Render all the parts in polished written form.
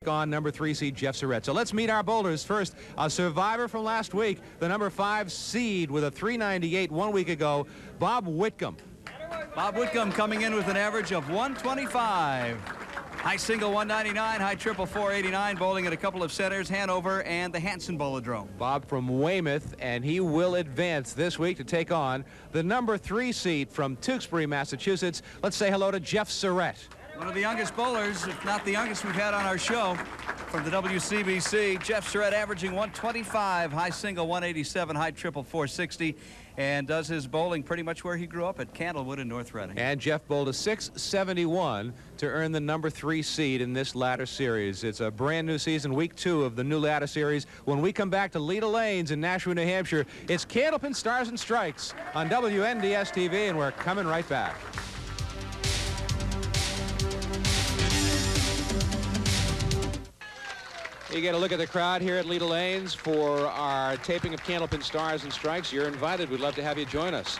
take on number 3 seed Jeff Surette. So let's meet our bowlers. First, a survivor from last week, the number 5 seed with a 398 1 week ago, Bob Whitcomb. Bob Whitcomb coming in with an average of 125. High single 199, high triple 489, bowling at a couple of centers, Hanover and the Hanson Bowlodrome. Bob from Weymouth, and he will advance this week to take on the number 3 seed from Tewksbury, Massachusetts. Let's say hello to Jeff Surette. One of the youngest bowlers, if not the youngest we've had on our show from the WCBC. Jeff Surette averaging 125, high single 187, high triple 460, and does his bowling pretty much where he grew up at Candlewood in North Reading. And Jeff bowled a 671 to earn the number 3 seed in this ladder series. It's a brand new season, week 2 of the new ladder series. When we come back to Leda Lanes in Nashua, New Hampshire, it's Candlepin Stars and Strikes on WNDS TV, and we're coming right back. You get a look at the crowd here at Leda Lanes for our taping of Candlepin Stars and Strikes. You're invited. We'd love to have you join us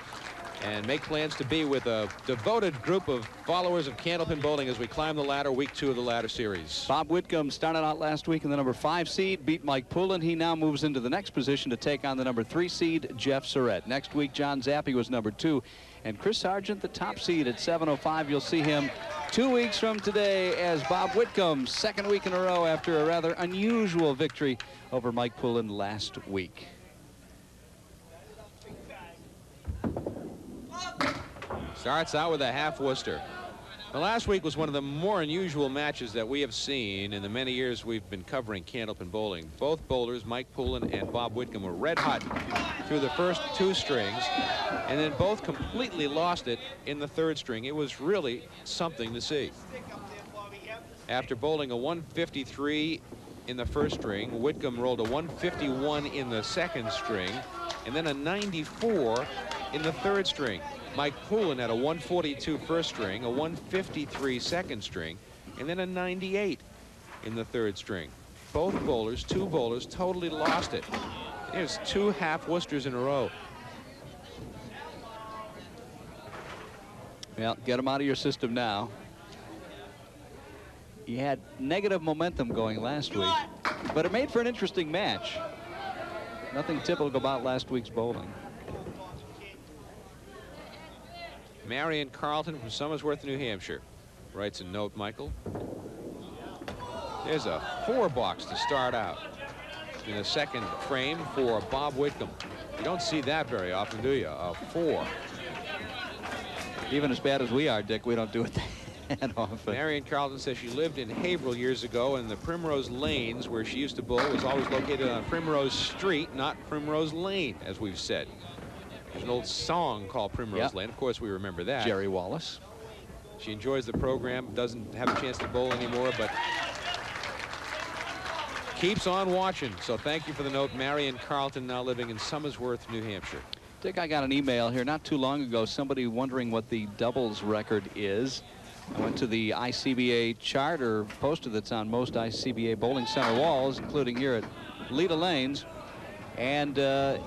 and make plans to be with a devoted group of followers of Candlepin bowling as we climb the ladder, week 2 of the ladder series. Bob Whitcomb started out last week in the number 5 seed, beat Mike Poulin. He now moves into the next position to take on the number 3 seed, Jeff Surette. Next week, John Zappi was number 2. And Chris Sargent, the top seed at 705. You'll see him 2 weeks from today as Bob Whitcomb, second week in a row after a rather unusual victory over Mike Poulin last week. Starts out with a half Worcester. The last week was one of the more unusual matches that we have seen in the many years we've been covering Candlepin bowling. Both bowlers, Mike Poulin and Bob Whitcomb, were red hot through the first 2 strings, and then both completely lost it in the 3rd string. It was really something to see. After bowling a 153 in the 1st string, Whitcomb rolled a 151 in the 2nd string, and then a 94 in the 3rd string. Mike Poulin had a 142 1st string, a 153 2nd string, and then a 98 in the 3rd string. Both bowlers, 2 bowlers, totally lost it. There's 2 half Worcesters in a row. Well, get them out of your system now. You had negative momentum going last week, but it made for an interesting match. Nothing typical about last week's bowling. Marion Carlton from Somersworth, New Hampshire, writes a note, Michael. There's a 4 box to start out in the 2nd frame for Bob Whitcomb. You don't see that very often, do you? A 4. Even as bad as we are, Dick, we don't do it that often. Marion Carlton says she lived in Haverhill years ago, and the Primrose Lanes, where she used to bowl, was always located on Primrose Street, not Primrose Lane, as we've said. There's an old song called Primrose Lane. Of course, we remember that. Jerry Wallace. She enjoys the program, doesn't have a chance to bowl anymore, but keeps on watching. So thank you for the note, Marion Carlton, now living in Somersworth, New Hampshire. Dick, I got an email here not too long ago, somebody wondering what the doubles record is. I went to the ICBA chart, or poster that's on most ICBA bowling center walls, including here at Leda Lanes. And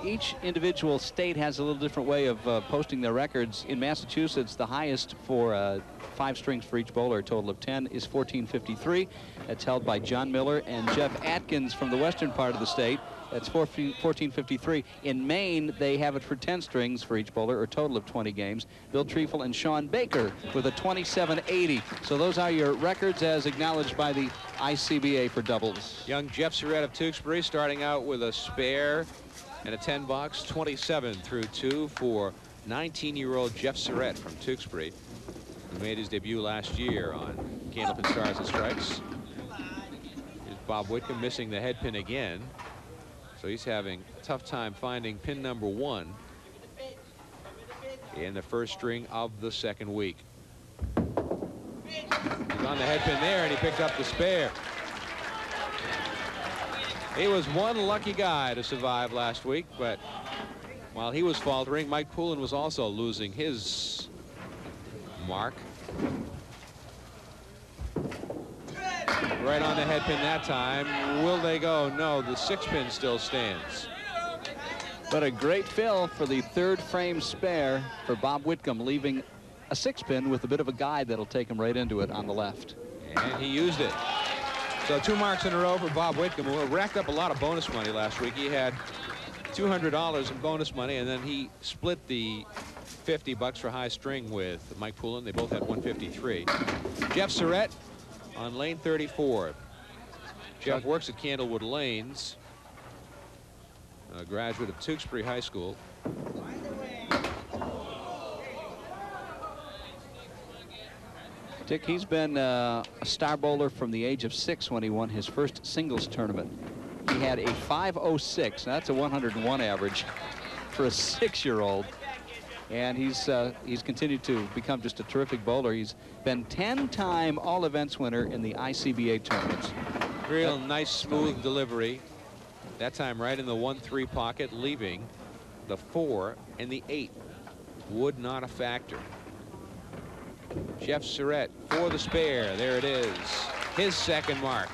each individual state has a little different way of posting their records. In Massachusetts, the highest for 5 strings for each bowler, a total of 10, is 1453. That's held by John Miller and Jeff Atkins from the western part of the state. That's 1453. In Maine, they have it for 10 strings for each bowler, or a total of 20 games. Bill Treefel and Sean Baker with a 2780. So those are your records as acknowledged by the ICBA for doubles. Young Jeff Surette of Tewksbury starting out with a spare and a 10 box, 27 through 2 for 19-year-old Jeff Surette from Tewksbury, who made his debut last year on Candlepin Stars and Strikes. Here's Bob Whitcomb missing the head pin again. So he's having a tough time finding pin number 1 in the 1st string of the 2nd week. He's on the head pin there, and he picked up the spare. He was one lucky guy to survive last week, but while he was faltering, Mike Poulin was also losing his mark. Right on the head pin that time. Will they go? No, the 6 pin still stands. But a great fill for the 3rd frame spare for Bob Whitcomb, leaving a 6 pin with a bit of a guide that'll take him right into it on the left. And he used it. So 2 marks in a row for Bob Whitcomb, who racked up a lot of bonus money last week. He had $200 in bonus money, and then he split the $50 for high string with Mike Poulin. They both had 153. Jeff Surette on lane 34. Jeff works at Candlewood Lanes, a graduate of Tewksbury High School. Dick, he's been a star bowler from the age of 6 when he won his first singles tournament. He had a 5.06. Now that's a 101 average for a 6-year-old. And he's continued to become just a terrific bowler. He's been 10-time all-events winner in the ICBA tournaments. Real nice, smooth delivery. That time right in the 1-3 pocket, leaving the 4 and the 8. Wood not a factor. Jeff Surette for the spare. There it is. His second mark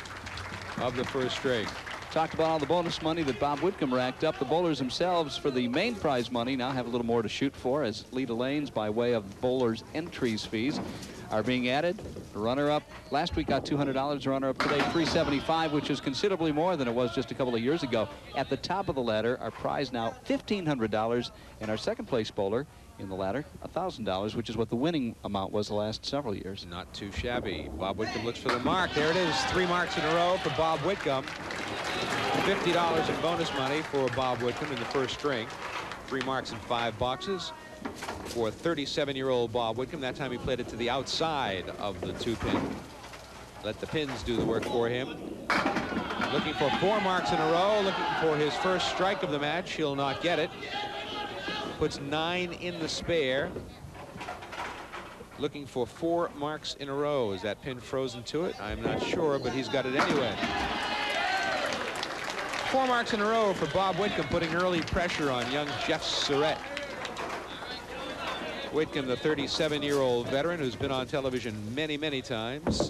of the first string. Talked about all the bonus money that Bob Whitcomb racked up. The bowlers themselves, for the main prize money, now have a little more to shoot for, as lead lanes by way of bowlers' entries fees are being added. The runner-up last week got $200. The runner-up today $375, which is considerably more than it was just a couple of years ago. At the top of the ladder, our prize now $1,500, and our second place bowler in the ladder $1,000, which is what the winning amount was the last several years. Not too shabby. Bob Whitcomb looks for the mark. There it is. 3 marks in a row for Bob Whitcomb. $50 in bonus money for Bob Whitcomb in the first string. 3 marks in 5 boxes for 37-year-old Bob Whitcomb. That time he played it to the outside of the 2-pin. Let the pins do the work for him. Looking for 4 marks in a row. Looking for his first strike of the match. He'll not get it. Puts 9 in the spare. Looking for 4 marks in a row. Is that pin frozen to it? I'm not sure, but he's got it anyway. 4 marks in a row for Bob Whitcomb, putting early pressure on young Jeff Surette. Whitcomb, the 37-year-old veteran who's been on television many, many times.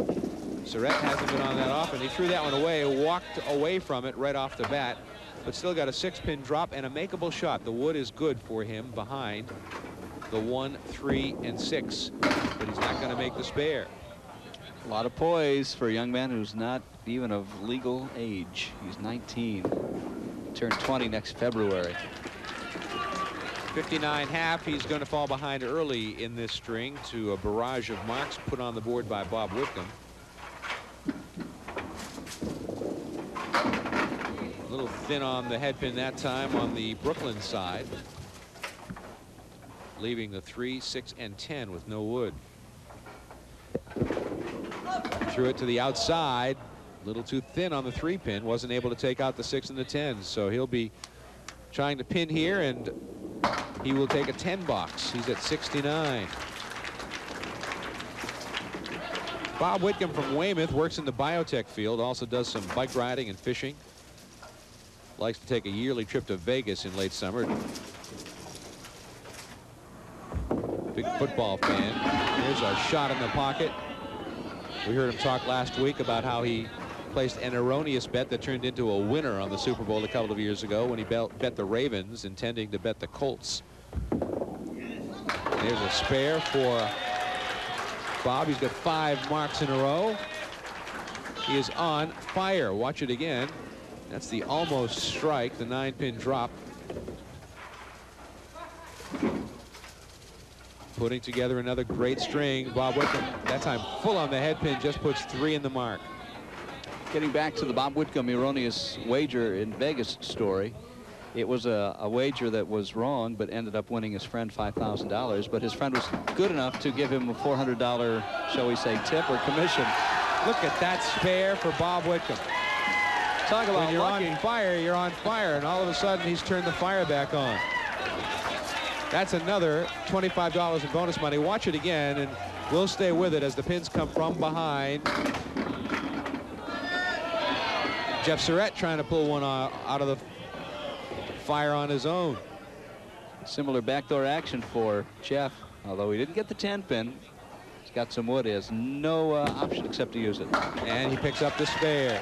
Cerrett hasn't been on that often. He threw that one away, walked away from it right off the bat, but still got a 6-pin drop and a makeable shot. The wood is good for him behind the 1, 3, and 6, but he's not going to make the spare. A lot of poise for a young man who's not even of legal age. He's 19. Turned 20 next February. 59.5. He's going to fall behind early in this string to a barrage of marks put on the board by Bob Whitcomb. A little thin on the head pin that time on the Brooklyn side, leaving the 3, 6, and 10 with no wood. Threw it to the outside, a little too thin on the 3-pin, wasn't able to take out the 6 and the 10, so he'll be trying to pin here, and he will take a 10 box. He's at 69. Bob Whitcomb from Weymouth works in the biotech field, also does some bike riding and fishing. Likes to take a yearly trip to Vegas in late summer. Big football fan. Here's a shot in the pocket. We heard him talk last week about how he placed an erroneous bet that turned into a winner on the Super Bowl a couple of years ago when he bet the Ravens, intending to bet the Colts. There's a spare for Bob. He's got 5 marks in a row. He is on fire. Watch it again. That's the almost strike, the 9-pin drop. Putting together another great string. Bob Whitcomb, that time full on the head pin, just puts 3 in the mark. Getting back to the Bob Whitcomb erroneous wager in Vegas story, it was a wager that was wrong, but ended up winning his friend $5,000. But his friend was good enough to give him a $400, shall we say, tip or commission. Look at that spare for Bob Whitcomb. Talk about when you're lucky. on fire, you're on fire, and all of a sudden he's turned the fire back on. That's another $25 in bonus money. Watch it again, and we'll stay with it as the pins come from behind. Jeff Surette trying to pull one out of the fire on his own. Similar backdoor action for Jeff, although he didn't get the 10-pin. He's got some wood. He has no option except to use it. And he picks up the spare.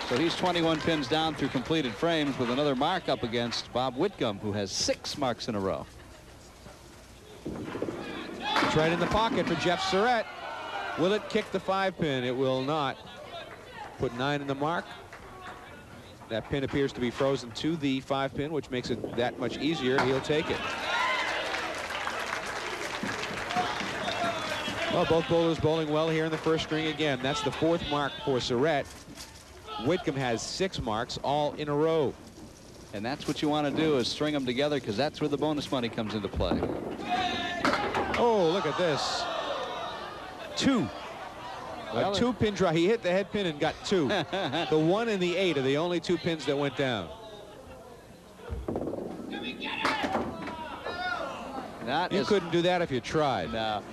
So he's 21 pins down through completed frames with another mark up against Bob Whitcomb, who has 6 marks in a row. It's right in the pocket for Jeff Surette. Will it kick the 5-pin? It will not. Put 9 in the mark. That pin appears to be frozen to the 5-pin, which makes it that much easier. He'll take it. Well, both bowlers bowling well here in the first string again. That's the 4th mark for Cerrett. Whitcomb has 6 marks, all in a row. And that's what you want to do, is string them together, because that's where the bonus money comes into play. Oh, look at this. 2. Well, a 2-pin draw. He hit the head pin and got 2. The 1 and the 8 are the only 2 pins that went down. You couldn't do that if you tried. No.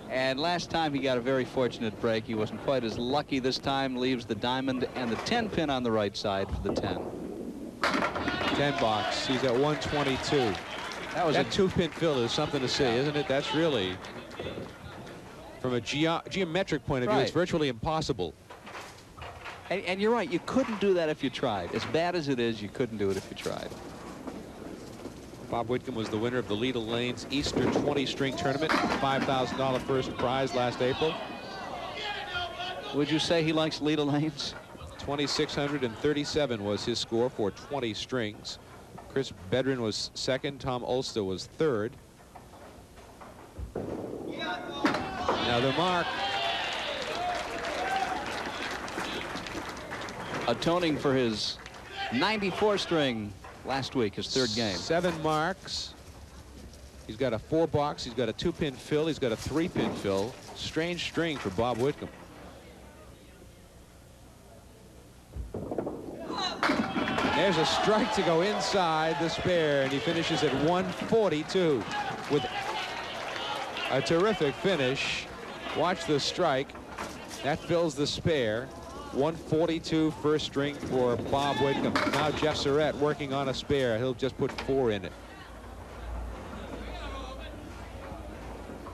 And last time he got a very fortunate break. He wasn't quite as lucky this time. Leaves the diamond and the 10-pin on the right side for the 10. 10 box. He's at 122. That was a 2-pin fill. Is something to see, isn't it? That's really, from a geometric point of view, it's virtually impossible. And you're right. You couldn't do that if you tried. As bad as it is, you couldn't do it if you tried. Bob Whitcomb was the winner of the Leda Lanes Easter 20-string tournament. $5,000 first prize last April. Would you say he likes Leda Lanes? 2,637 was his score for 20 strings. Chris Bedrin was 2nd. Tom Ulster was 3rd. Another mark. Atoning for his 94 string last week, his 3rd game. 7 marks. He's got a 4 box. He's got a 2-pin fill. He's got a 3-pin fill. Strange string for Bob Whitcomb. There's a strike to go inside the spare, and he finishes at 142 with a terrific finish. Watch the strike. That fills the spare. 142 first string for Bob Whitcomb. Now Jeff Surette working on a spare. He'll just put 4 in it.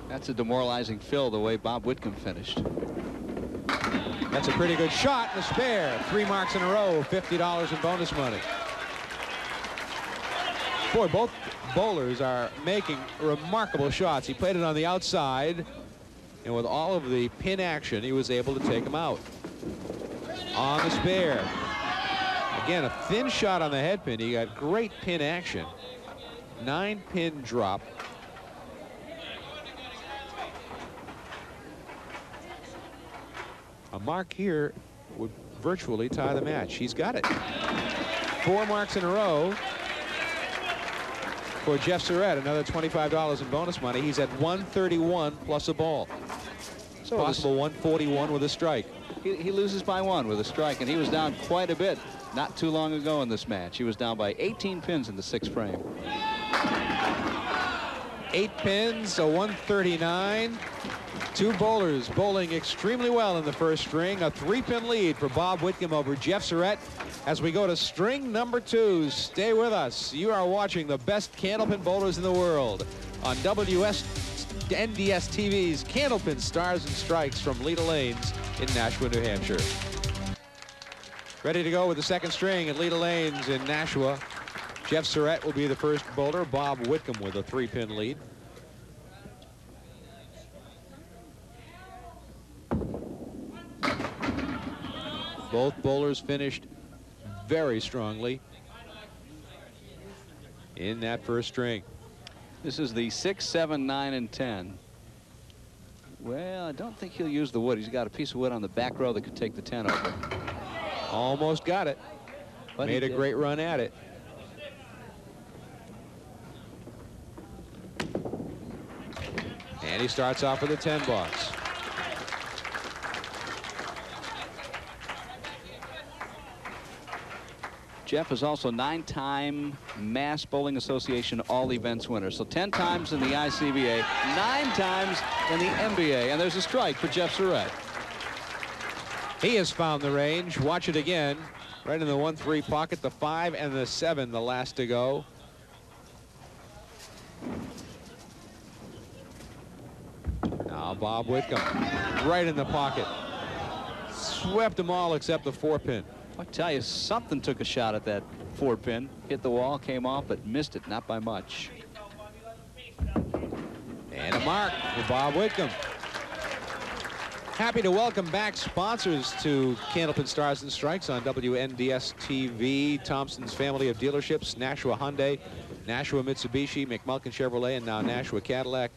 That's a demoralizing fill, the way Bob Whitcomb finished. That's a pretty good shot in the spare. 3 marks in a row, $50 in bonus money. Boy, both bowlers are making remarkable shots. He played it on the outside, and with all of the pin action, he was able to take them out. On the spare. Again, a thin shot on the head pin. He got great pin action. 9-pin drop. A mark here would virtually tie the match. He's got it. 4 marks in a row for Jeff Surette. Another $25 in bonus money. He's at 131 plus a ball. So possible 141 with a strike. He loses by 1 with a strike, and he was down quite a bit not too long ago in this match. He was down by 18 pins in the 6th frame. 8 pins, so 139. 2 bowlers bowling extremely well in the first string. A 3-pin lead for Bob Whitcomb over Jeff Surette as we go to string number 2. Stay with us. You are watching the best Candlepin bowlers in the world on NDS TV's Candlepin Stars and Strikes from Leda Lanes in Nashua, New Hampshire. Ready to go with the 2nd string at Leda Lanes in Nashua. Jeff Surette will be the first bowler. Bob Whitcomb with a 3-pin lead. Both bowlers finished very strongly in that first string. This is the 6, 7, 9, and 10. Well, I don't think he'll use the wood. He's got a piece of wood on the back row that could take the 10 over. Almost got it. But made a great run at it. And he starts off with a 10 box. Jeff is also 9-time Mass Bowling Association All Events winner. So 10 times in the ICBA, 9 times in the NBA. And there's a strike for Jeff Surette. He has found the range. Watch it again. Right in the 1-3 pocket. The 5 and the 7, the last to go. Now Bob Whitcomb right in the pocket. Swept them all except the 4-pin. I tell you, something took a shot at that 4-pin. Hit the wall, came off, but missed it, not by much. And a mark for Bob Whitcomb. Happy to welcome back sponsors to Candlepin Stars and Strikes on WNDS TV. Thompson's family of dealerships, Nashua Hyundai, Nashua Mitsubishi, McMulkin Chevrolet, and now Nashua Cadillac.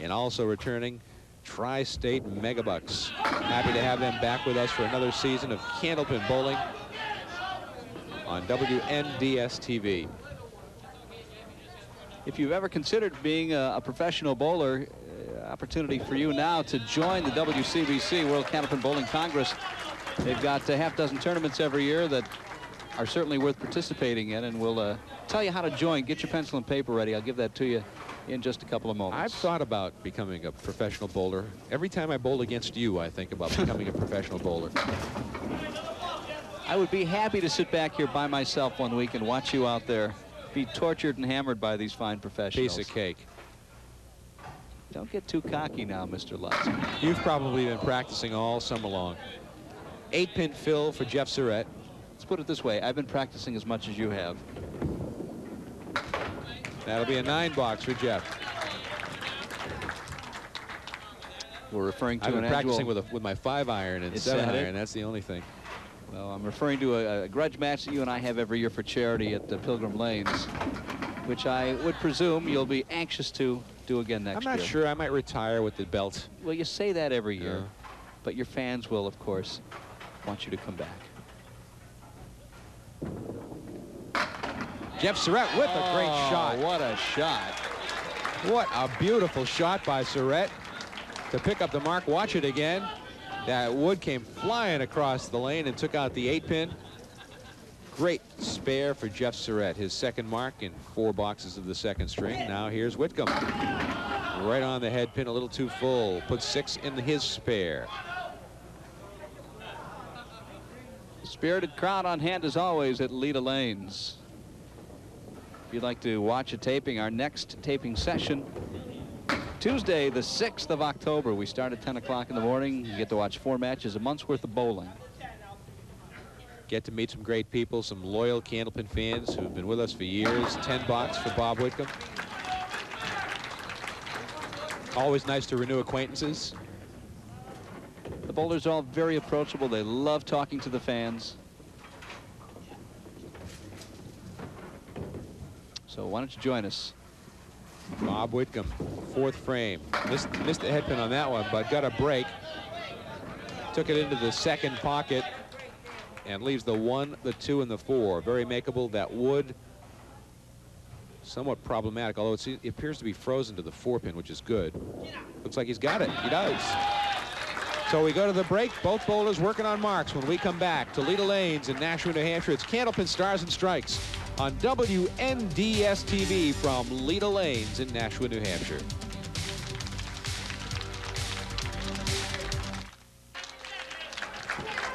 And also returning, Tri-State Megabucks. Happy to have them back with us for another season of Candlepin Bowling on WNDS TV. If you've ever considered being a professional bowler, opportunity for you now to join the WCBC, World Candlepin Bowling Congress. They've got a half dozen tournaments every year that are certainly worth participating in, and we'll tell you how to join. Get your pencil and paper ready. I'll give that to you in just a couple of moments. I've thought about becoming a professional bowler. Every time I bowl against you, I think about becoming a professional bowler. I would be happy to sit back here by myself one week and watch you out there be tortured and hammered by these fine professionals. Piece of cake. Don't get too cocky now, Mr. Lutsk. You've probably been practicing all summer long. 8-pin fill for Jeff Surette. Let's put it this way. I've been practicing as much as you have. That'll be a 9-box for Jeff. We're referring to I've been an practicing with my 5-iron and 7-iron. That's the only thing. Well, I'm referring to a grudge match that you and I have every year for charity at the Pilgrim Lanes, which I would presume you'll be anxious to do again next year. I'm not sure. I might retire with the belt. Well, you say that every year, but your fans will, of course, want you to come back. Jeff Surette with a great shot. What a shot. What a beautiful shot by Cerrett to pick up the mark. Watch it again. That wood came flying across the lane and took out the 8-pin. Great spare for Jeff Surette, his second mark in 4 boxes of the second string. Now here's Whitcomb. Right on the head pin, a little too full. Put 6 in his spare. Spirited crowd on hand as always at Leda Lanes. If you'd like to watch a taping, our next taping session, Tuesday, the 6th of October. We start at 10 o'clock in the morning. You get to watch 4 matches, a month's worth of bowling. Get to meet some great people, some loyal Candlepin fans who've been with us for years. 10 bucks for Bob Whitcomb. Always nice to renew acquaintances. The bowlers are all very approachable. They love talking to the fans. So why don't you join us? Bob Whitcomb, 4th frame. Missed the head pin on that one, but got a break. Took it into the second pocket and leaves the 1, the 2, and the 4. Very makeable. That wood, somewhat problematic, although it appears to be frozen to the 4-pin, which is good. Looks like he's got it. He does. So we go to the break. Both bowlers working on marks. When we come back to Leda Lanes in Nashua, New Hampshire, it's Candlepin Stars and Strikes on WNDS TV from Leda Lanes in Nashua, New Hampshire.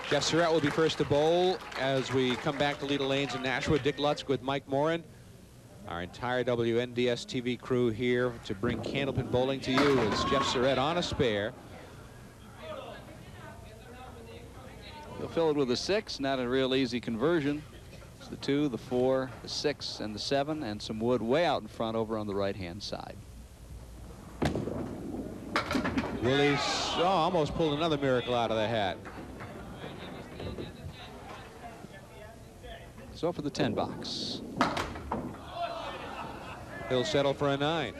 Jeff Surette will be first to bowl as we come back to Leda Lanes in Nashua. Dick Lutsk with Mike Morin. Our entire WNDS TV crew here to bring Candlepin bowling to you is Jeff Surette on a spare. He'll fill it with a 6, not a real easy conversion. It's the 2, the 4, the 6, and the 7, and some wood way out in front over on the right-hand side. Willie almost pulled another miracle out of the hat. So for the 10 box. He'll settle for a 9.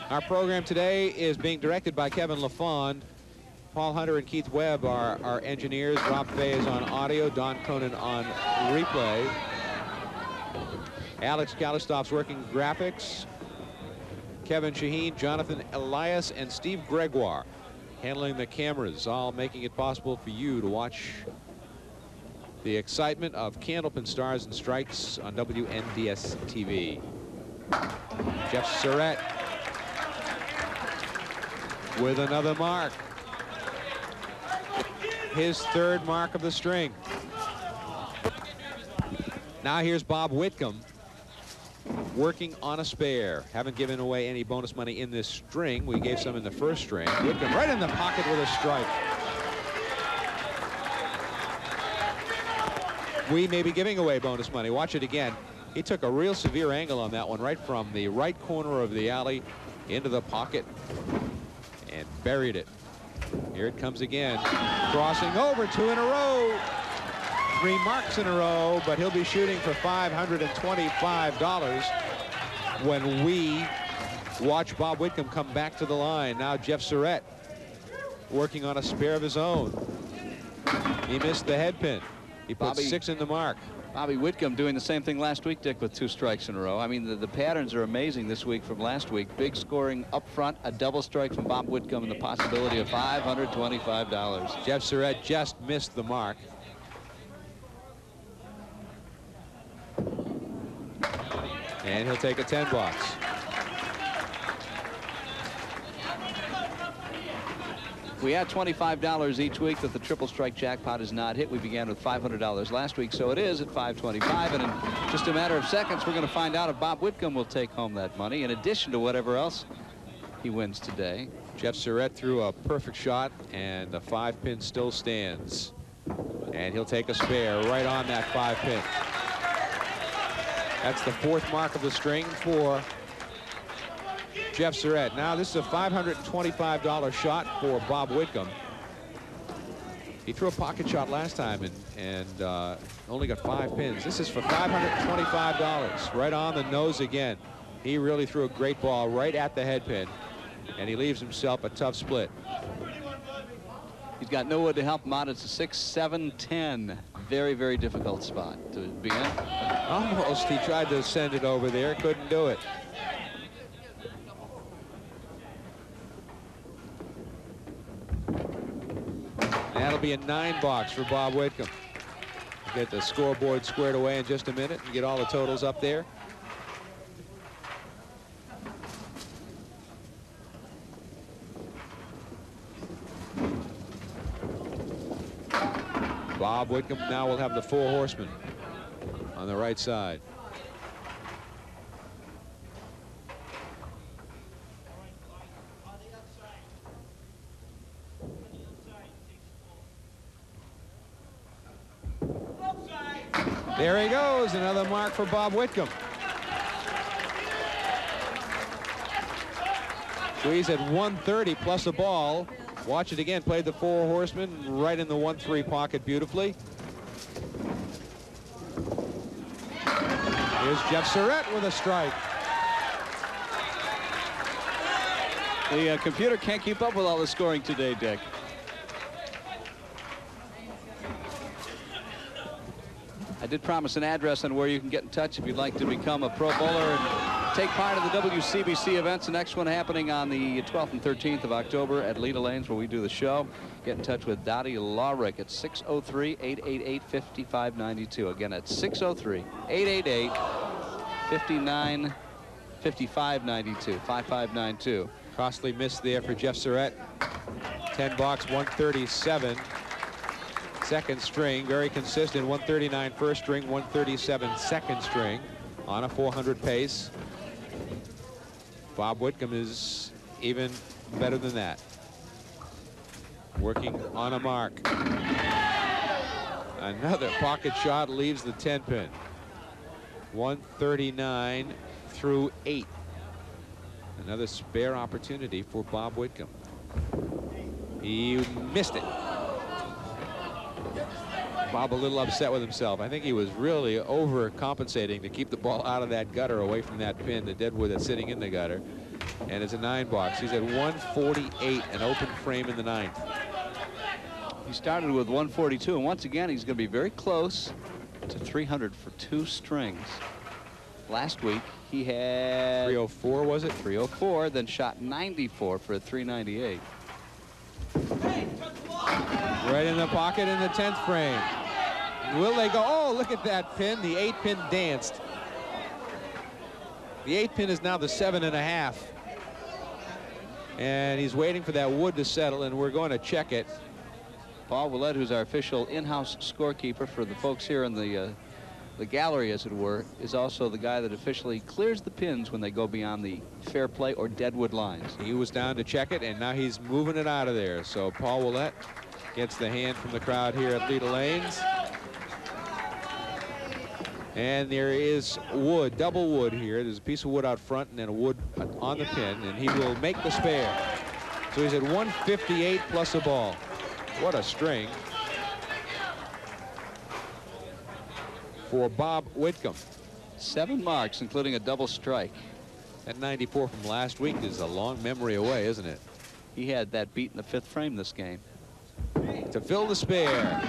Our program today is being directed by Kevin LaFond. Paul Hunter and Keith Webb are our engineers. Rob Fay is on audio. Don Cronin on replay. Alex Galistoff's working graphics. Kevin Shaheen, Jonathan Elias, and Steve Gregoire handling the cameras, all making it possible for you to watch the excitement of Candlepin Stars and Strikes on WNDS TV. Jeff Surette with another mark. His 3rd mark of the string. Now here's Bob Whitcomb working on a spare. Haven't given away any bonus money in this string. We gave some in the first string. Whitcomb right in the pocket with a strike. We may be giving away bonus money. Watch it again. He took a real severe angle on that one right from the right corner of the alley into the pocket and buried it. Here it comes again. Crossing over, 2 in a row. 3 marks in a row, but he'll be shooting for $525 when we watch Bob Whitcomb come back to the line. Now Jeff Surette working on a spare of his own. He missed the head pin. He put 6 in the mark. Bobby Whitcomb doing the same thing last week, Dick, with 2 strikes in a row. I mean, the patterns are amazing this week from last week. Big scoring up front, a double strike from Bob Whitcomb, and the possibility of $525. Jeff Surette just missed the mark. And he'll take a 10 box. We had $25 each week that the triple strike jackpot is not hit. We began with $500 last week, so it is at $525. And in just a matter of seconds, we're going to find out if Bob Whitcomb will take home that money, in addition to whatever else he wins today. Jeff Surette threw a perfect shot, and the 5-pin still stands. And he'll take a spare right on that 5-pin. That's the 4th mark of the string for Jeff Surette. Now this is a $525 shot for Bob Whitcomb. He threw a pocket shot last time and only got 5 pins. This is for $525, right on the nose again. He really threw a great ball right at the head pin, and he leaves himself a tough split. He's got no wood to help him out. It's a 6, 7, 10. Very, very difficult spot to be in. Almost. He tried to send it over there. Couldn't do it. That'll be a 9 box for Bob Whitcomb. We'll get the scoreboard squared away in just a minute and get all the totals up there. Bob Whitcomb now will have the 4 horsemen on the right side. There he goes, another mark for Bob Whitcomb. So he's at 130 plus a ball. Watch it again. Played the 4 horsemen right in the 1-3 pocket beautifully. Here's Jeff Surette with a strike. The computer can't keep up with all the scoring today, Dick. I did promise an address on where you can get in touch if you'd like to become a pro bowler and take part in the WCBC events. The next one happening on the 12th and 13th of October at Leda Lanes, where we do the show. Get in touch with Dottie Lawrick at 603-888-5592. Again, at 603-888-5592. 5592. Costly miss there for Jeff Surette. 10 box, 137. Second string, very consistent. 139 first string, 137 second string on a 400 pace. Bob Whitcomb is even better than that. Working on a mark. Another pocket shot leaves the 10 pin. 139 through 8. Another spare opportunity for Bob Whitcomb. He missed it. Bob a little upset with himself. I think he was really overcompensating to keep the ball out of that gutter, away from that pin, the deadwood that's sitting in the gutter. And it's a 9 box. He's at 148, an open frame in the 9th. He started with 142, and once again he's going to be very close to 300 for 2 strings. Last week he had 304, was it? 304, then shot 94 for a 398. Right in the pocket in the 10th frame. Will they go? Oh, look at that pin. The 8 pin danced. The 8 pin is now the 7.5. And he's waiting for that wood to settle, and we're going to check it. Paul Willett, who's our official in-house scorekeeper for the folks here in the gallery, as it were, is also the guy that officially clears the pins when they go beyond the fair play or deadwood lines. He was down to check it, and now he's moving it out of there. So Paul Willett gets the hand from the crowd here at Leda Lanes. And there is wood, double wood here. There's a piece of wood out front and then a wood on the pin, and he will make the spare. So he's at 158 plus a ball. What a string for Bob Whitcomb. 7 marks, including a double strike. That 94 from last week is a long memory away, isn't it? He had that beat in the 5th frame this game. To fill the spare.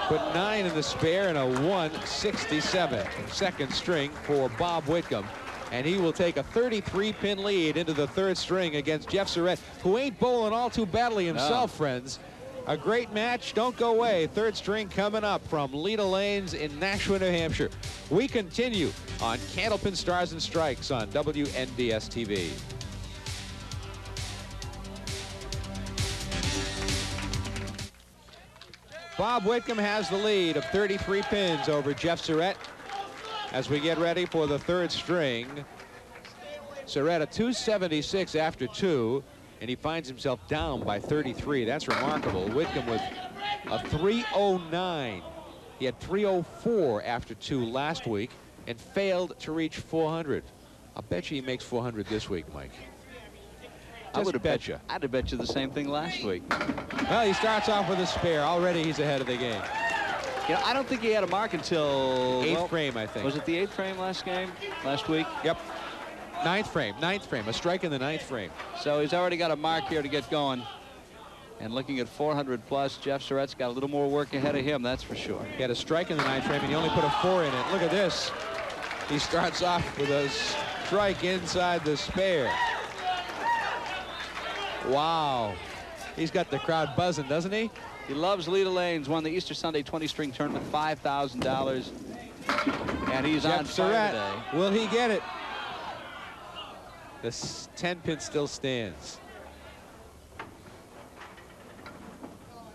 Put 9 in the spare and a 167. Second string for Bob Whitcomb. And he will take a 33-pin lead into the 3rd string against Jeff Surette, who ain't bowling all too badly himself, friends. A great match. Don't go away. 3rd string coming up from Leda Lanes in Nashua, New Hampshire. We continue on Candlepin Stars and Strikes on WNDS TV. Bob Whitcomb has the lead of 33 pins over Jeff Surette as we get ready for the 3rd string. Cerrett a 276 after 2, and he finds himself down by 33. That's remarkable. Whitcomb with a 309. He had 304 after 2 last week and failed to reach 400. I'll bet you he makes 400 this week, Mike. I would have bet you. I'd have bet you the same thing last week. Well, he starts off with a spare. Already he's ahead of the game. You know, I don't think he had a mark until 8th frame, I think. Was it the 8th frame last week? Yep. 9th frame. A strike in the 9th frame. So he's already got a mark here to get going. And looking at 400 plus, Jeff Surette's got a little more work ahead of him, that's for sure. He had a strike in the 9th frame, and he only put a 4 in it. Look at this. He starts off with a strike inside the spare. Wow. He's got the crowd buzzing, doesn't he? He loves Leda Lanes, won the Easter Sunday 20-string tournament, $5,000. And he's on fire today. Will he get it? The 10-pin still stands.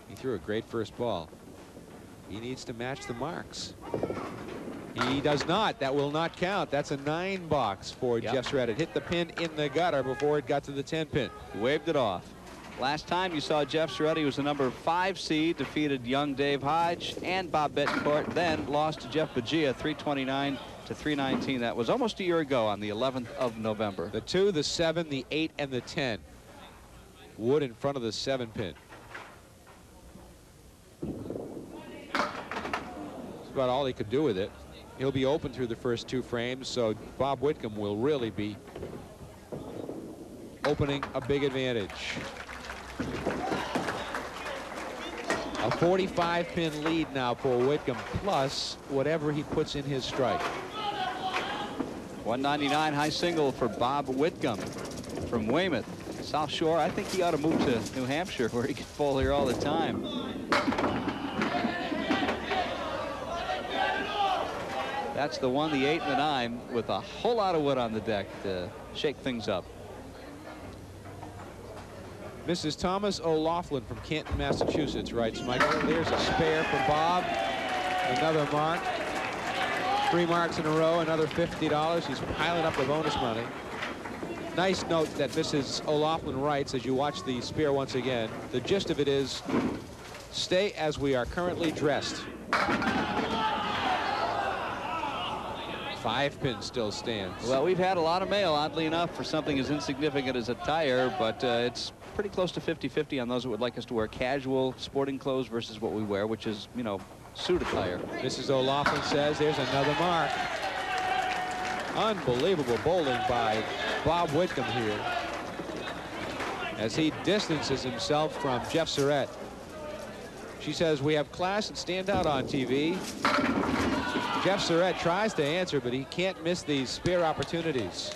He threw a great first ball. He needs to match the marks. He does not. That will not count. That's a 9 box for Jeff Surette. It hit the pin in the gutter before it got to the 10-pin. He waved it off. Last time you saw Jeff Surette, he was the number 5 seed, defeated young Dave Hodge and Bob Betancourt, then lost to Jeff Bagia, 329 to 319. That was almost a year ago on the 11th of November. The 2, the 7, the 8, and the 10. Wood in front of the 7-pin. That's about all he could do with it. He'll be open through the first 2 frames, so Bob Whitcomb will really be opening a big advantage. A 45-pin lead now for Whitcomb, plus whatever he puts in his strike. 199 high single for Bob Whitcomb from Weymouth, South Shore. I think he ought to move to New Hampshire where he can bowl here all the time. That's the 1, the 8, and the 9 with a whole lot of wood on the deck to shake things up. Mrs. Thomas O'Loughlin from Canton, Massachusetts writes, Michael, there's a spare for Bob. Another mark. 3 marks in a row, another $50. He's piling up the bonus money. Nice note that Mrs. O'Loughlin writes as you watch the spare once again. The gist of it is, stay as we are currently dressed. 5-pin still stands. Well, we've had a lot of mail, oddly enough, for something as insignificant as a tire, but it's pretty close to 50-50 on those that would like us to wear casual sporting clothes versus what we wear, which is, you know, suit attire. Mrs. O'Loughlin says there's another mark. Unbelievable bowling by Bob Whitcomb here as he distances himself from Jeff Surette. She says we have class and stand out on TV. Jeff Surette tries to answer, but he can't miss these spare opportunities.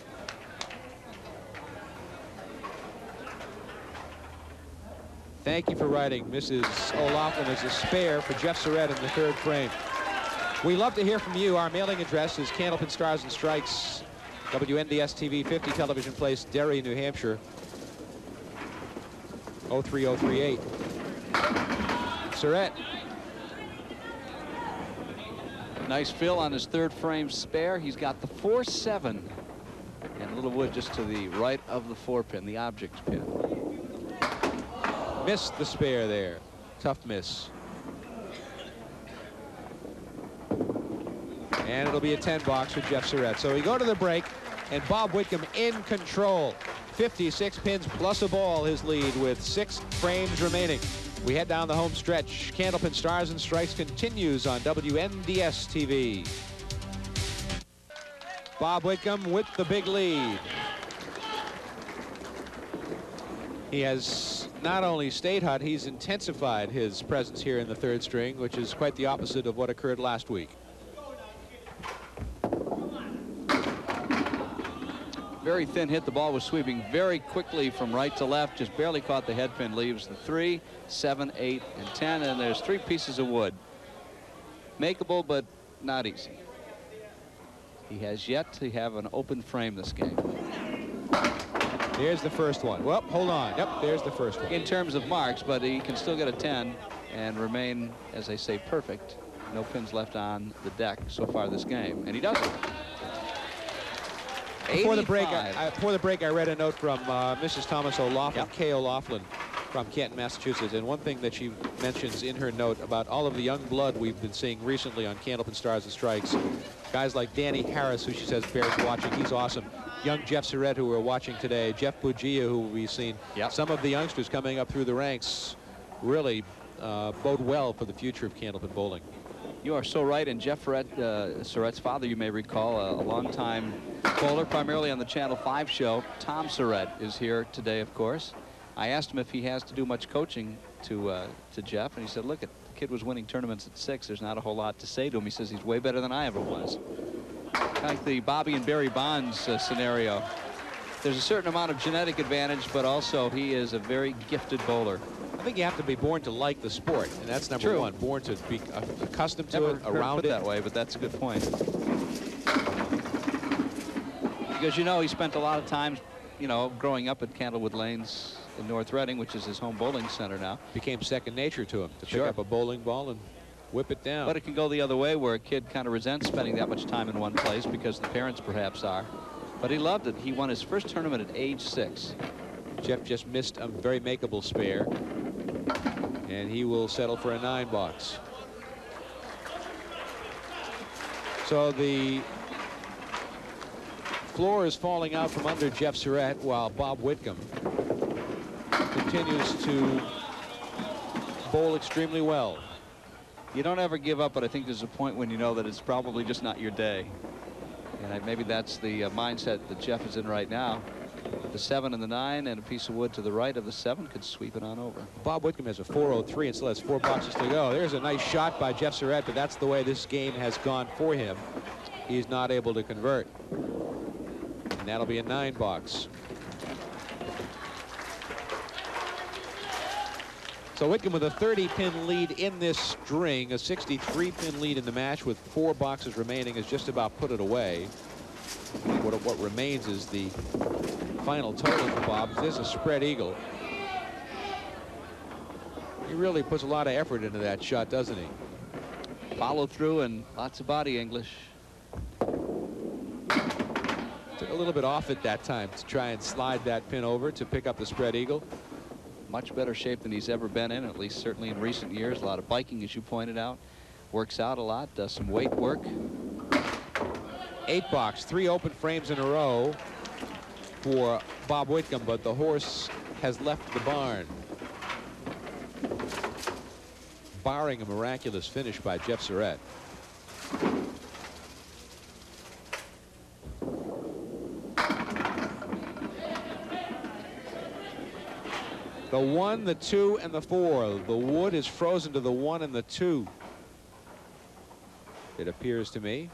Thank you for writing, Mrs. O'Loughlin, as a spare for Jeff Surette in the 3rd frame. We love to hear from you. Our mailing address is Candlepin Stars and Strikes, WNDS TV, 50 Television Place, Derry, New Hampshire, 03038. Cerrett. Nice fill on his 3rd frame spare. He's got the 4-7 and a little wood just to the right of the 4-pin, the object pin. Missed the spare there. Tough miss. And it'll be a 10 box for Jeff Surette. So we go to the break, and Bob Whitcomb in control. 56 pins plus a ball, his lead with 6 frames remaining. We head down the home stretch. Candlepin Stars and Strikes continues on WNDS TV. Bob Whitcomb with the big lead. He has not only stayed hot, he's intensified his presence here in the third string, which is quite the opposite of what occurred last week. Very thin hit. The ball was sweeping very quickly from right to left, just barely caught the head pin. Leaves the 3, 7, 8, and 10, and there's 3 pieces of wood. Makeable, but not easy. He has yet to have an open frame this game. There's the first one. Well, hold on. Yep, there's the first one. In terms of marks, but he can still get a 10 and remain, as they say, perfect. No pins left on the deck so far this game, and he does it. Before the break, I read a note from Mrs. Thomas O'Laughlin, Yep. Kay O'Laughlin, from Canton, Massachusetts. And one thing that she mentions in her note about all of the young blood we've been seeing recently on Candlepin Stars and Strikes, guys like Danny Harris, who she says bears watching, he's awesome. Young Jeff Surette, who we're watching today, Jeff Bugia, who we've seen. Yep. Some of the youngsters coming up through the ranks really bode well for the future of Candlepin bowling. You are so right, and Jeff Surette's father, you may recall, a longtime bowler, primarily on the Channel 5 show. Tom Cerrett is here today, of course. I asked him if he has to do much coaching to Jeff, and he said, look, the kid was winning tournaments at 6. There's not a whole lot to say to him. He says he's way better than I ever was. Kind of like the Bobby and Barry Bonds scenario. There's a certain amount of genetic advantage, but also he is a very gifted bowler. I think you have to be born to like the sport, and that's number True. one. Born to be accustomed to Never it, around it. that way, but that's a good point. Because, you know, he spent a lot of time, you know, growing up at Candlewood Lanes in North Reading, which is his home bowling center now. Became second nature to him to Sure. pick up a bowling ball and whip it down. But it can go the other way, where a kid kind of resents spending that much time in one place because the parents perhaps are. But he loved it. He won his first tournament at age 6. Jeff just missed a very makeable spare, and he will settle for a 9 box. So the floor is falling out from under Jeff Surette, while Bob Whitcomb continues to bowl extremely well. You don't ever give up, but I think there's a point when you know that it's probably just not your day. And maybe that's the mindset that Jeff is in right now. The 7 and the 9, and a piece of wood to the right of the 7 could sweep it on over. Bob Whitcomb has a 403 and still has 4 boxes to go. There's a nice shot by Jeff Surette, but that's the way this game has gone for him. He's not able to convert. And that'll be a 9 box. So Whitcomb with a 30-pin lead in this string, a 63-pin lead in the match with 4 boxes remaining, has just about put it away. What remains is the final total for Bob. There's a spread eagle. He really puts a lot of effort into that shot, doesn't he? Follow through and lots of body English. Took a little bit off at that time to try and slide that pin over to pick up the spread eagle. Much better shape than he's ever been in, at least certainly in recent years. A lot of biking, as you pointed out. Works out a lot, does some weight work. 8 box, 3 open frames in a row for Bob Whitcomb, but the horse has left the barn. Barring a miraculous finish by Jeff Surette. The 1, the 2, and the 4. The wood is frozen to the 1 and the 2. It appears to me.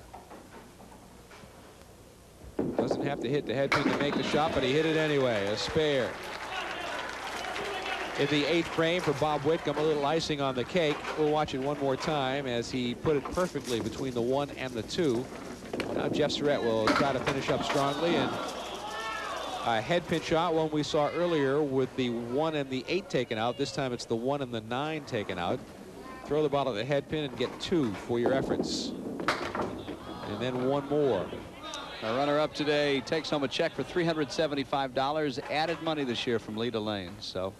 Doesn't have to hit the head pin to make the shot, but he hit it anyway. A spare. In the 8th frame for Bob Whitcomb, a little icing on the cake. We'll watch it one more time as he put it perfectly between the 1 and the 2. Now Jeff Surette will try to finish up strongly, and a head pin shot, one we saw earlier with the 1 and the 8 taken out. This time it's the 1 and the 9 taken out. Throw the ball at the head pin and get 2 for your efforts. And then 1 more. Our runner-up today takes home a check for $375. Added money this year from Leda Lane. So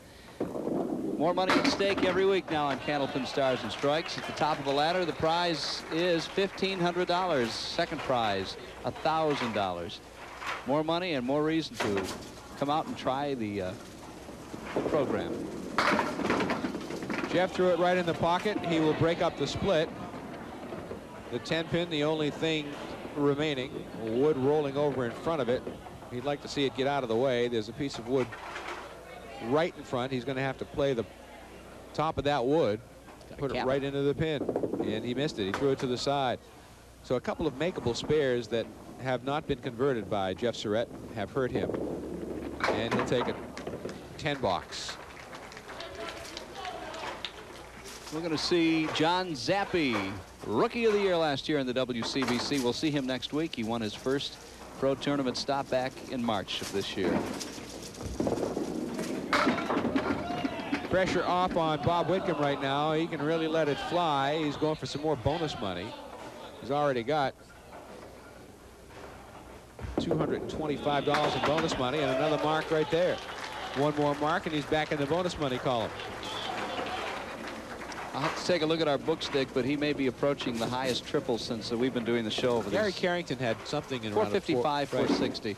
More money at stake every week now on Candlepin Stars and Strikes. At the top of the ladder, the prize is $1,500. Second prize, $1,000. More money and more reason to come out and try the program. Jeff threw it right in the pocket. He will break up the split. The 10-pin, the only thing remaining. Wood rolling over in front of it. He'd like to see it get out of the way. There's a piece of wood right in front. He's going to have to play the top of that wood, put it right into the pin, and he missed it. He threw it to the side. So a couple of makeable spares that have not been converted by Jeff Surette have hurt him, and he'll take a 10 box. We're going to see John Zappi, Rookie of the Year last year in the WCBC. We'll see him next week. He won his first pro tournament stop back in March of this year. Pressure off on Bob Whitcomb right now. He can really let it fly. He's going for some more bonus money. He's already got $225 in bonus money and another mark right there. One more mark and he's back in the bonus money column. I'll have to take a look at our book stick, but he may be approaching the highest triple since we've been doing the show over Gary Carrington had something in 455, 460.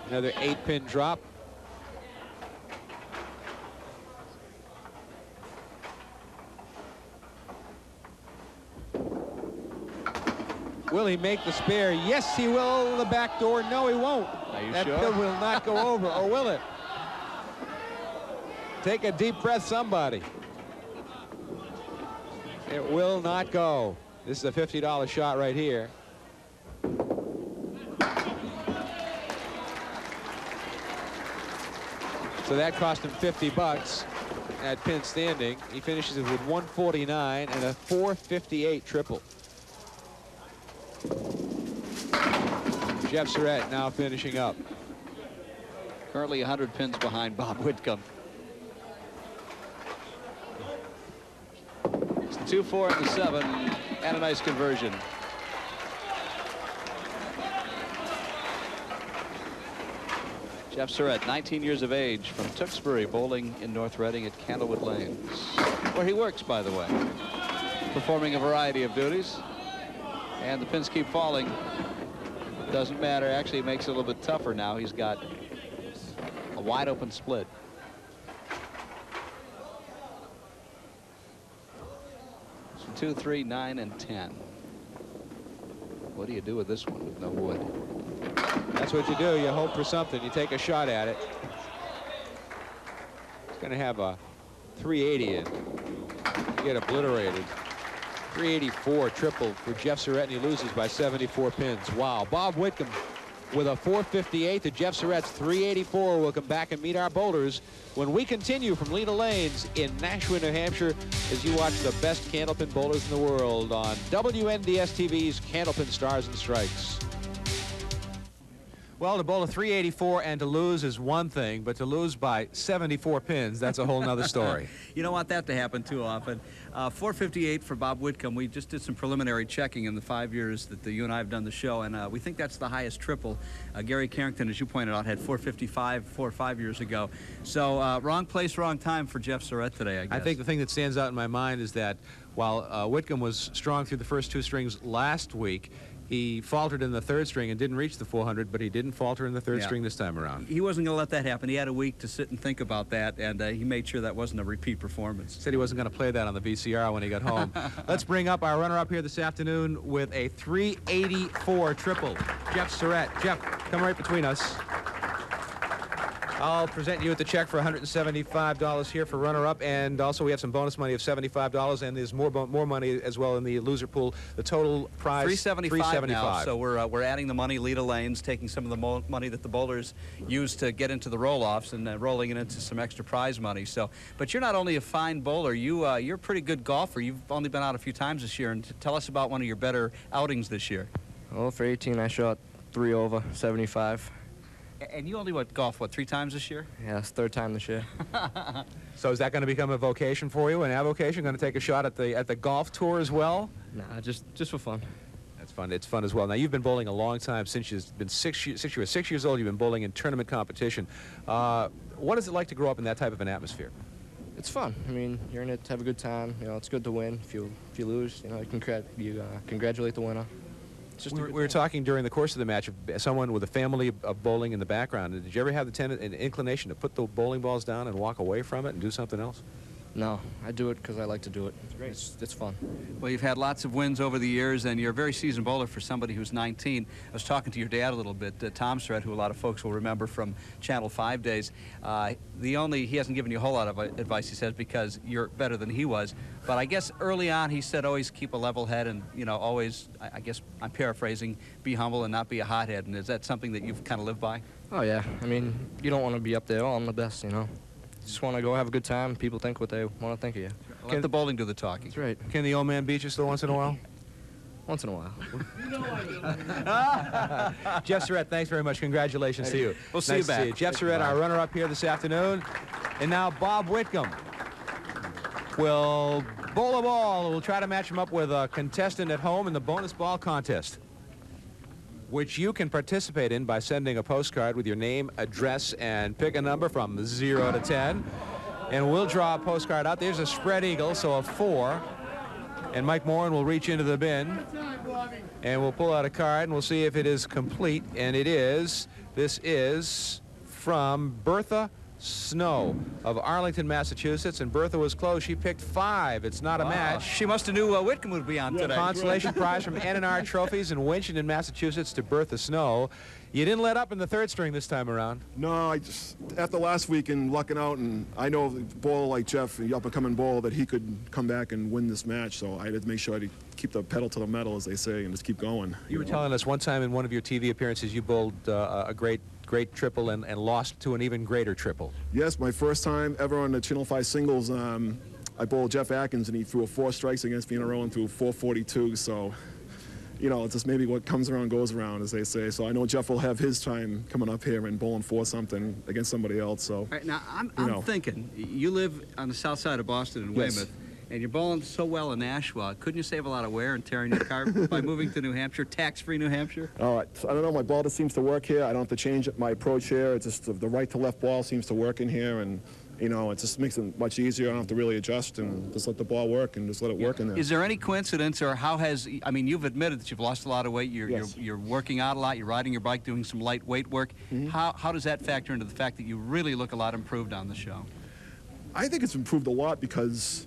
Another 8-pin drop. Will he make the spare? Yes, he will. The back door. No, he won't. Are you that sure? pin will not go over, or will it? Take a deep breath, somebody. It will not go. This is a $50 shot right here. So that cost him 50 bucks at pin standing. He finishes it with 149 and a 458 triple. Jeff Surette now finishing up. Currently 100 pins behind Bob Whitcomb. It's the 2, 4, and the 7, and a nice conversion. Jeff Surette, 19 years of age, from Tewksbury, bowling in North Reading at Candlewood Lanes, where he works, by the way, performing a variety of duties. And the pins keep falling. Doesn't matter. Actually, it makes it a little bit tougher now. He's got a wide open split. So 2, 3, 9, and 10. What do you do with this one with no wood? That's what you do. You hope for something. You take a shot at it. It's going to have a 380 in. Get obliterated. 384 triple for Jeff Surette, and he loses by 74 pins. Wow. Bob Whitcomb with a 458 to Jeff Surette's 384. We'll come back and meet our bowlers when we continue from Lena Lanes in Nashua, New Hampshire, as you watch the best Candlepin bowlers in the world on WNDS TV's Candlepin Stars and Strikes. Well, to bowl a 384 and to lose is one thing, but to lose by 74 pins, that's a whole nother story. You don't want that to happen too often. 458 for Bob Whitcomb. We just did some preliminary checking in the 5 years that you and I have done the show, and we think that's the highest triple. Gary Carrington, as you pointed out, had 455 4 or 5 years ago. So wrong place, wrong time for Jeff Surette today, I guess. I think the thing that stands out in my mind is that while Whitcomb was strong through the first 2 strings last week, he faltered in the 3rd string and didn't reach the 400, but he didn't falter in the 3rd string this time around. He wasn't going to let that happen. He had a week to sit and think about that, and he made sure that wasn't a repeat performance. Said he wasn't going to play that on the VCR when he got home. Let's bring up our runner-up here this afternoon with a 384 triple. Jeff Surette. Jeff, come right between us. I'll present you with the check for $175 here for runner-up, and also we have some bonus money of $75, and there's more money as well in the loser pool. The total prize $375 now. So we're adding the money, Lena Lanes, taking some of the money that the bowlers use to get into the roll-offs and rolling it into some extra prize money. So, but you're not only a fine bowler, you're a pretty good golfer. You've only been out a few times this year, and tell us about one of your better outings this year. Well, for 18, I shot 3 over 75. And you only golfed 3 times this year? Yeah, it's 3rd time this year. So is that going to become a vocation for you, an avocation? Going to take a shot at the golf tour as well? Nah, just for fun. That's fun. It's fun as well. Now, you've been bowling a long time, since you've been 6 years old. You've been bowling in tournament competition. What is it like to grow up in that type of an atmosphere? It's fun. I mean, you're in it to have a good time. You know, it's good to win. If you lose, you know, you congratulate the winner. It's just we were talking during the course of the match of someone with a family of bowling in the background. Did you ever have an inclination to put the bowling balls down and walk away from it and do something else? No, I do it because I like to do it. It's great. It's fun. Well, you've had lots of wins over the years, and you're a very seasoned bowler for somebody who's 19. I was talking to your dad a little bit, Tom Cerrett, who a lot of folks will remember from Channel 5 days. He hasn't given you a whole lot of advice, he says, because you're better than he was. But I guess early on he said always keep a level head and, you know, always, I guess I'm paraphrasing, be humble and not be a hothead. And is that something that you've kind of lived by? Oh, yeah. I mean, you don't want to be up there, oh, I'm the best, you know. Just want to go have a good time. People think what they want to think of you. Let the bowling do the talking. That's right. Can the old man beat you still once in a while? Once in a while. Jeff Surette, thanks very much. Congratulations to you. We'll see you back. Jeff Surette, our runner-up here this afternoon. And now Bob Whitcomb will bowl a ball. We'll try to match him up with a contestant at home in the bonus ball contest, which you can participate in by sending a postcard with your name, address, and pick a number from 0 to 10. And we'll draw a postcard out. There's a spread eagle, so a 4. And Mike Morin will reach into the bin, and we'll pull out a card, and we'll see if it is complete. And it is. This is from Bertha Snow of Arlington, Massachusetts, and Bertha was close. She picked 5. It's not a match. She must have knew Whitcomb would be on today. Consolation prize from N&R Trophies in Winchendon, Massachusetts to Bertha Snow. You didn't let up in the third string this time around. No, I just, after last week and lucking out, and I know a bowler like Jeff, the up-and-coming bowler, that he could come back and win this match, so I had to make sure to keep the pedal to the metal, as they say, and just keep going. You were telling us one time in one of your TV appearances you bowled a great triple and lost to an even greater triple. Yes, my first time ever on the Channel 5 singles, I bowled Jeff Atkins, and he threw 4 strikes against me in a row and threw 442, so, you know, it's just maybe what comes around goes around, as they say. So I know Jeff will have his time coming up here and bowling 4 something against somebody else. So. All right, now, I'm thinking, you live on the south side of Boston in Yes. Weymouth, and you're bowling so well in Nashua. Couldn't you save a lot of wear and tear in your car by moving to New Hampshire, tax-free New Hampshire? All right, so I don't know, my ball just seems to work here. I don't have to change my approach here. It's just the right to left ball seems to work in here, and, you know, it just makes it much easier. I don't have to really adjust and just let the ball work and just let it work in there. Is there any coincidence, or how has, I mean, you've admitted that you've lost a lot of weight. You're working out a lot. You're riding your bike, doing some light weight work. How does that factor into the fact that you really look a lot improved on the show? I think it's improved a lot because,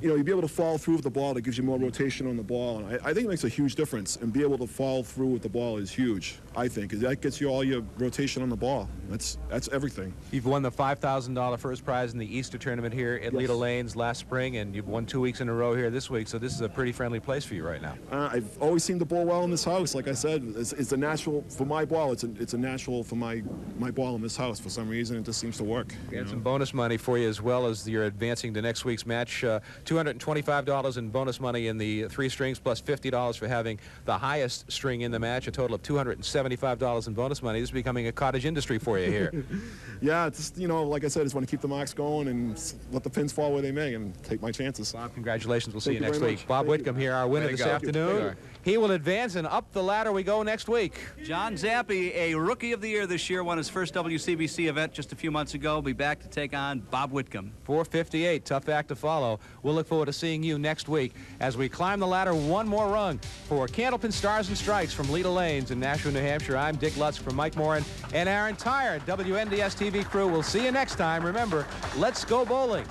you know, you'll be able to fall through with the ball. That gives you more rotation on the ball. And I think it makes a huge difference. And be able to fall through with the ball is huge, I think. That gets you all your rotation on the ball. That's everything. You've won the $5,000 first prize in the Easter tournament here at Yes. Leda Lanes last spring, and you've won 2 weeks in a row here this week, so this is a pretty friendly place for you right now. I've always seemed to bowl well in this house. Like I said, it's a natural for my ball. It's a natural for my ball in this house. For some reason, it just seems to work. We got some bonus money for you as well as you're advancing to next week's match. $225 in bonus money in the 3 strings, plus $50 for having the highest string in the match. A total of $275 in bonus money. This is becoming a cottage industry for you here. Yeah, it's just, you know, like I said, I just want to keep the marks going and let the pins fall where they may and take my chances. Bob, congratulations. We'll see you Thank you next very week. much. Bob Thank Whitcomb here, our winner this afternoon. He will advance, and up the ladder we go next week. John Zappi, a Rookie of the Year this year, won his first WCBC event just a few months ago. Will be back to take on Bob Whitcomb. 458, tough act to follow. We'll look forward to seeing you next week as we climb the ladder one more rung. For Candlepin Stars and Strikes from Leda Lanes in Nashua, New Hampshire, I'm Dick Lutsk from Mike Morin and our entire WNDS TV crew. We'll see you next time. Remember, let's go bowling.